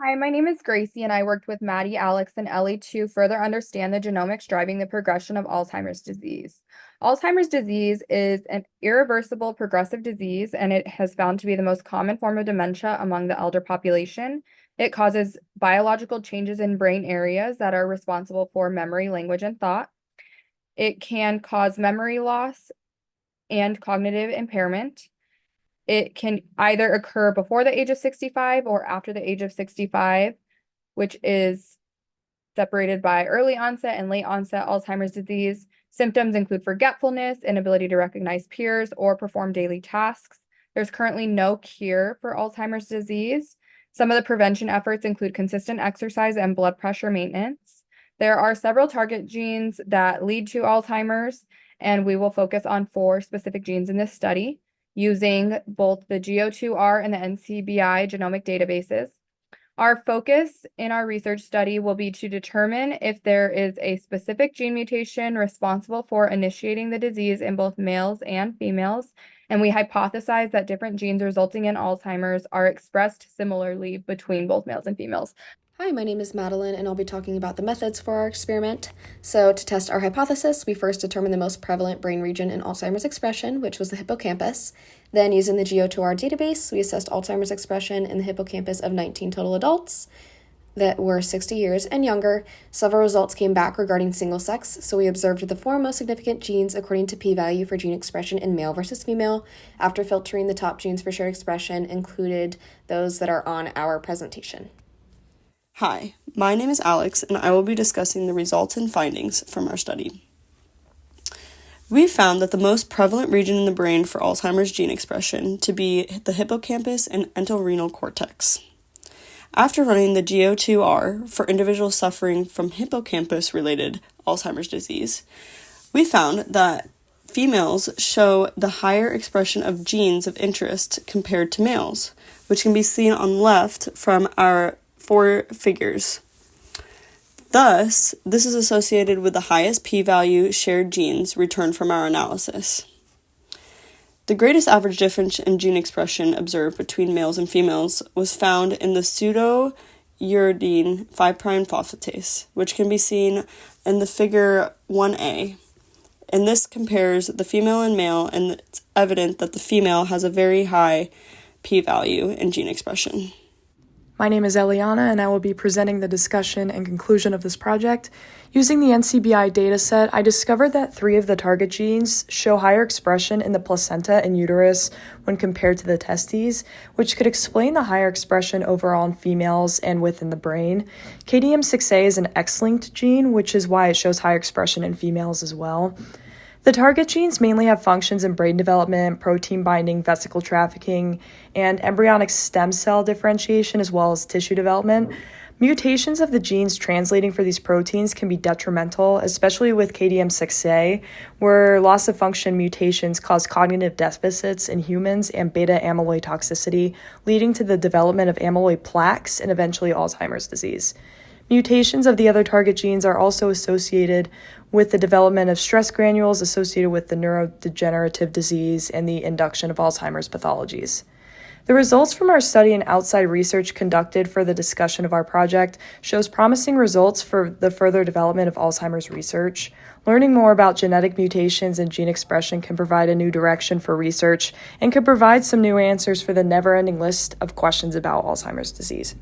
Hi, my name is Gracie, and I worked with Maddie, Alex, and Ellie to further understand the genomics driving the progression of Alzheimer's disease. Alzheimer's disease is an irreversible progressive disease, and it has found to be the most common form of dementia among the elder population. It causes biological changes in brain areas that are responsible for memory, language, and thought. It can cause memory loss and cognitive impairment. It can either occur before the age of 65 or after the age of 65, which is separated by early onset and late onset Alzheimer's disease. Symptoms include forgetfulness, inability to recognize peers, or perform daily tasks. There's currently no cure for Alzheimer's disease. Some of the prevention efforts include consistent exercise and blood pressure maintenance. There are several target genes that lead to Alzheimer's, and we will focus on 4 specific genes in this study using both the GO2R and the NCBI genomic databases. Our focus in our research study will be to determine if there is a specific gene mutation responsible for initiating the disease in both males and females, and we hypothesize that different genes resulting in Alzheimer's are expressed similarly between both males and females. Hi, my name is Madeline, and I'll be talking about the methods for our experiment. So, to test our hypothesis, we first determined the most prevalent brain region in Alzheimer's expression, which was the hippocampus. Then, using the GO2R database, we assessed Alzheimer's expression in the hippocampus of 19 total adults that were 60 years and younger. Several results came back regarding single sex, so we observed the 4 most significant genes according to p-value for gene expression in male versus female. After filtering, the top genes for shared expression included those that are on our presentation. Hi, my name is Alex, and I will be discussing the results and findings from our study. We found that the most prevalent region in the brain for Alzheimer's gene expression to be the hippocampus and entorhinal cortex. After running the GO2R for individuals suffering from hippocampus-related Alzheimer's disease, we found that females show the higher expression of genes of interest compared to males, which can be seen on the left from our 4 figures. Thus, this is associated with the highest p-value shared genes returned from our analysis. The greatest average difference in gene expression observed between males and females was found in the pseudouridine 5' phosphatase, which can be seen in the figure 1A. And this compares the female and male, and it's evident that the female has a very high p-value in gene expression. My name is Eliana, and I will be presenting the discussion and conclusion of this project. Using the NCBI dataset, I discovered that 3 of the target genes show higher expression in the placenta and uterus when compared to the testes, which could explain the higher expression overall in females and within the brain. KDM6A is an X-linked gene, which is why it shows higher expression in females as well. The target genes mainly have functions in brain development, protein binding, vesicle trafficking, and embryonic stem cell differentiation, as well as tissue development. Mutations of the genes translating for these proteins can be detrimental, especially with KDM6A, where loss of function mutations cause cognitive deficits in humans and beta amyloid toxicity, leading to the development of amyloid plaques and eventually Alzheimer's disease. Mutations of the other target genes are also associated with the development of stress granules associated with the neurodegenerative disease and the induction of Alzheimer's pathologies. The results from our study and outside research conducted for the discussion of our project shows promising results for the further development of Alzheimer's research. Learning more about genetic mutations and gene expression can provide a new direction for research and could provide some new answers for the never-ending list of questions about Alzheimer's disease.